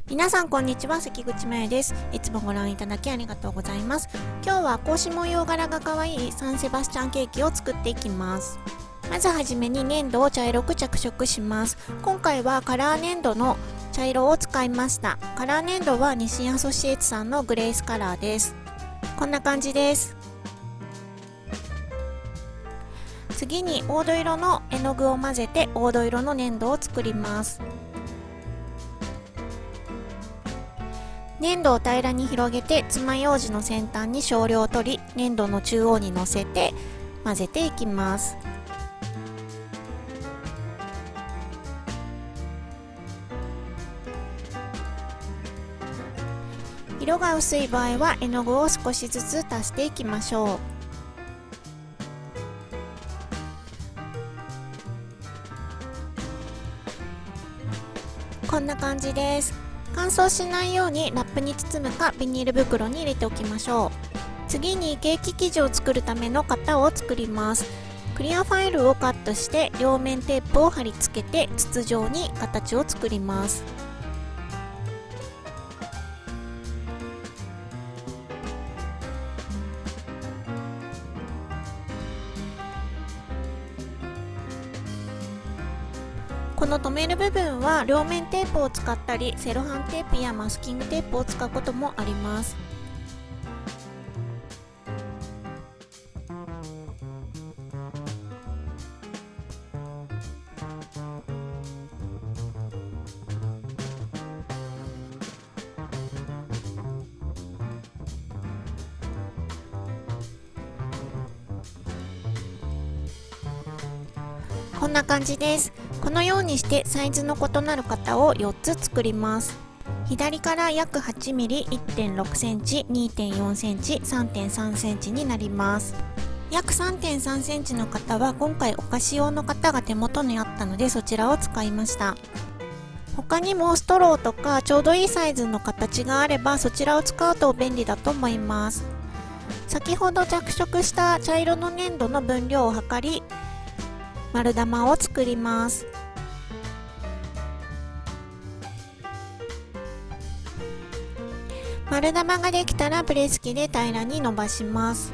皆さんこんにちは、関口まゆです。いつもご覧いただきありがとうございます。今日は格子模様柄が可愛いサンセバスチャンケーキを作っていきます。まずはじめに粘土を茶色く着色します。今回はカラー粘土の茶色を使いました。カラー粘土は日清アソシエイツさんのグレースカラーです。こんな感じです。次に黄土色の絵の具を混ぜて黄土色の粘土を作ります。粘土を平らに広げて爪楊枝の先端に少量取り、粘土の中央にのせて混ぜていきます。色が薄い場合は絵の具を少しずつ足していきましょう。こんな感じです。乾燥しないようにラップに包むかビニール袋に入れておきましょう。次にケーキ生地を作るための型を作ります。クリアファイルをカットして両面テープを貼り付けて筒状に形を作ります。この留める部分は両面テープを使ったりセロハンテープやマスキングテープを使うこともあります。こんな感じです。このようにしてサイズの異なる型を4つ作ります。左から約 8mm、1.6 センチ、2.4 センチ、3.3 センチになります。約 3.3 センチの型は今回お菓子用の型が手元にあったのでそちらを使いました。他にもストローとかちょうどいいサイズの形があればそちらを使うと便利だと思います。先ほど着色した茶色の粘土の分量を測り丸玉を作ります。丸玉ができたらプレス機で平らに伸ばします。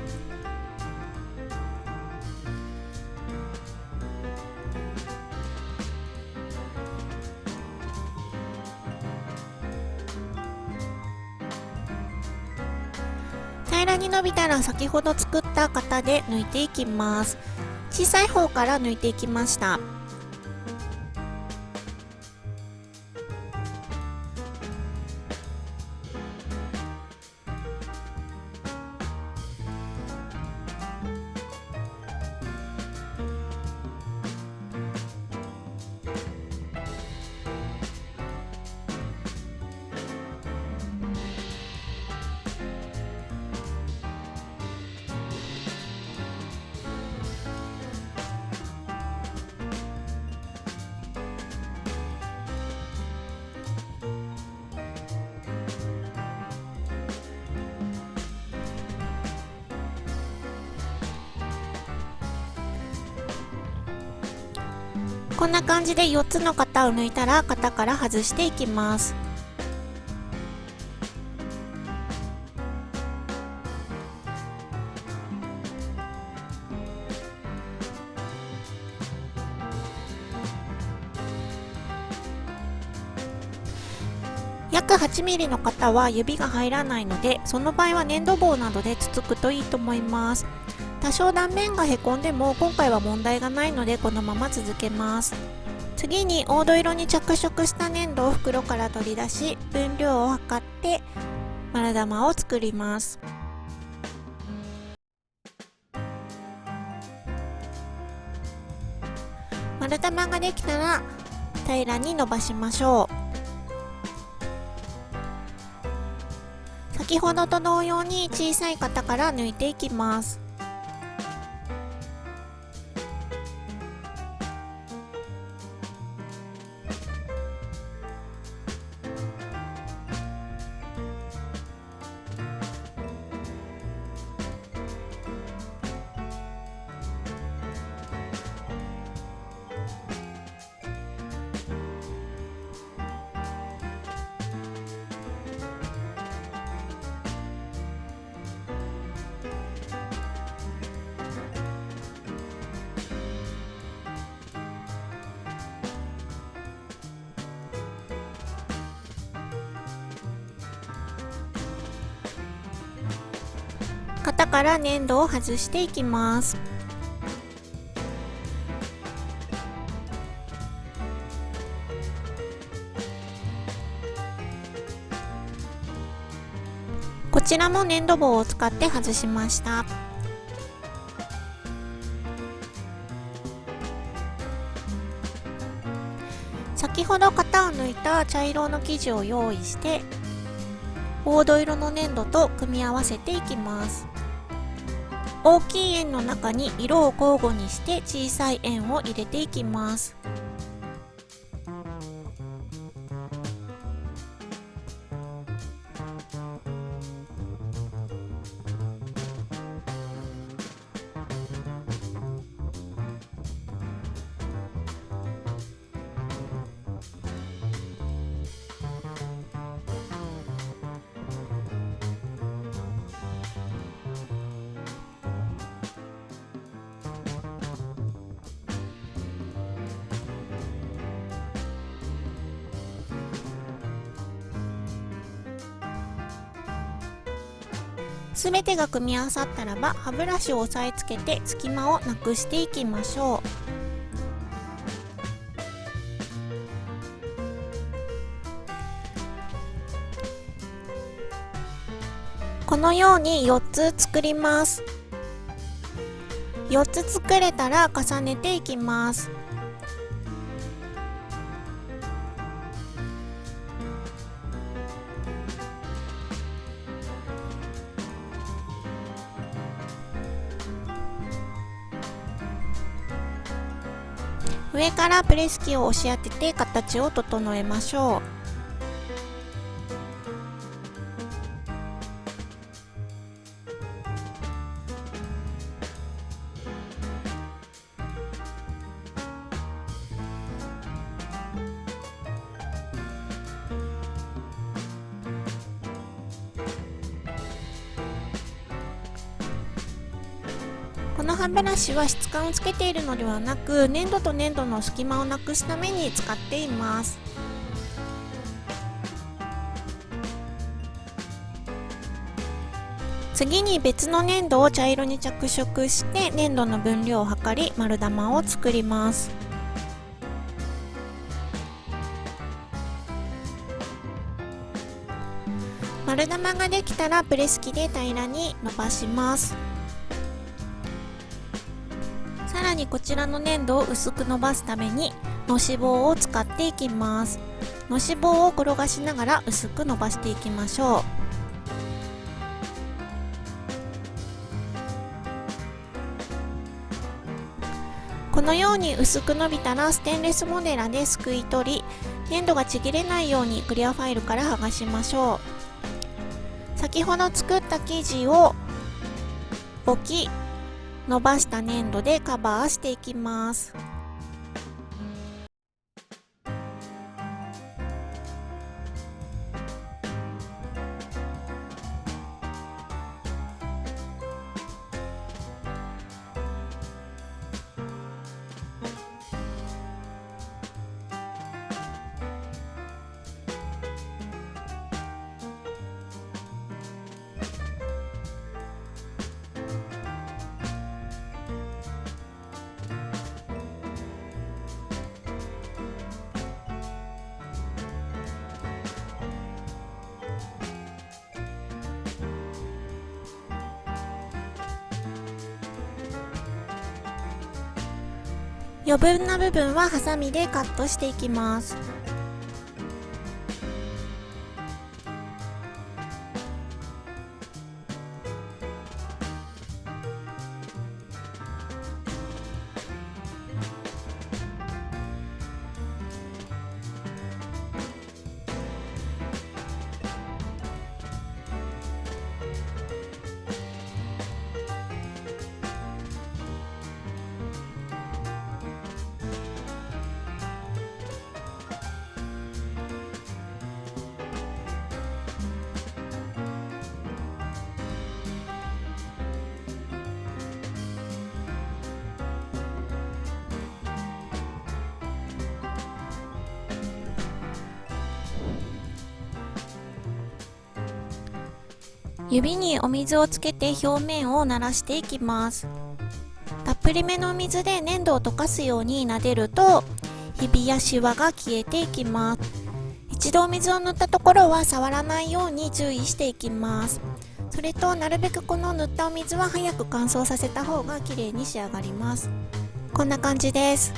平らに伸びたら先ほど作った型で抜いていきます。小さい方から抜いていきました。こんな感じで4つの型を抜いたら型から外していきます。約 8mm の型は指が入らないのでその場合は粘土棒などでつつくといいと思います。多少断面がへこんでも今回は問題がないのでこのまま続けます。次に黄土色に着色した粘土を袋から取り出し分量を測って丸玉を作ります。丸玉ができたら平らに伸ばしましょう。先ほどと同様に小さい型から抜いていきます。型から粘土を外していきます。こちらも粘土棒を使って外しました。先ほど型を抜いた茶色の生地を用意して黄土色の粘土と組み合わせていきます。大きい円の中に色を交互にして小さい円を入れていきます。すべてが組み合わさったらば歯ブラシを押さえつけて隙間をなくしていきましょう。このように4つ作ります。4つ作れたら重ねていきます。上からプレス機を押し当てて形を整えましょう。この歯ブラシは質感をつけているのではなく、粘土と粘土の隙間をなくすために使っています。次に別の粘土を茶色に着色して粘土の分量を測り丸玉を作ります。丸玉ができたらプレス機で平らに伸ばします。さらにこちらの粘土を薄く伸ばすためにのし棒を使っていきます。のし棒を転がしながら薄く伸ばしていきましょう。このように薄く伸びたらステンレスモデラですくい取り、粘土がちぎれないようにクリアファイルから剥がしましょう。先ほど作った生地を置き、伸ばした粘土でカバーしていきます。余分な部分はハサミでカットしていきます。指にお水をつけて表面を慣らしていきます。たっぷりめのお水で粘土を溶かすように撫でると、ひびやシワが消えていきます。一度お水を塗ったところは触らないように注意していきます。それとなるべくこの塗ったお水は早く乾燥させた方が綺麗に仕上がります。こんな感じです。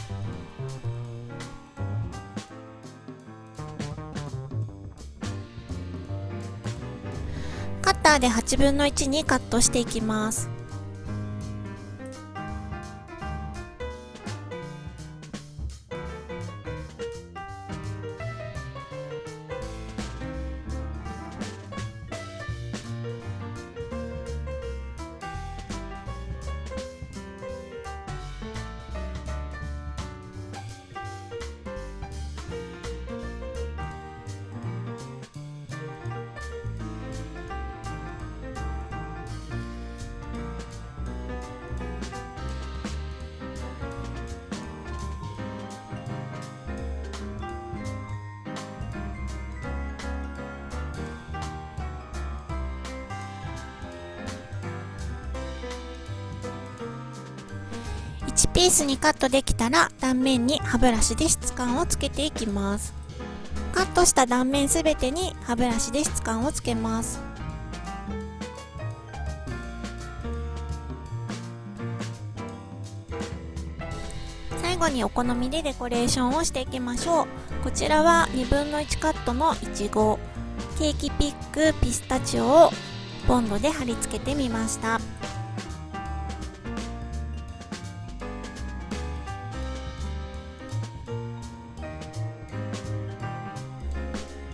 カッターで8分の1にカットしていきます。1ピースにカットできたら断面に歯ブラシで質感をつけていきます。カットした断面すべてに歯ブラシで質感をつけます。最後にお好みでデコレーションをしていきましょう。こちらは1/2分の1カットのいちご、ケーキピックピスタチオをボンドで貼り付けてみました。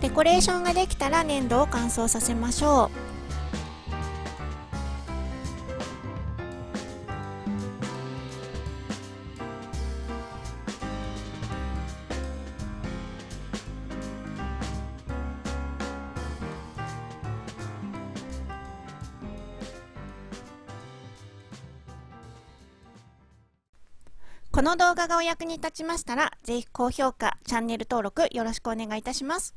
デコレーションができたら粘土を乾燥させましょう。この動画がお役に立ちましたら、ぜひ高評価、チャンネル登録よろしくお願いいたします。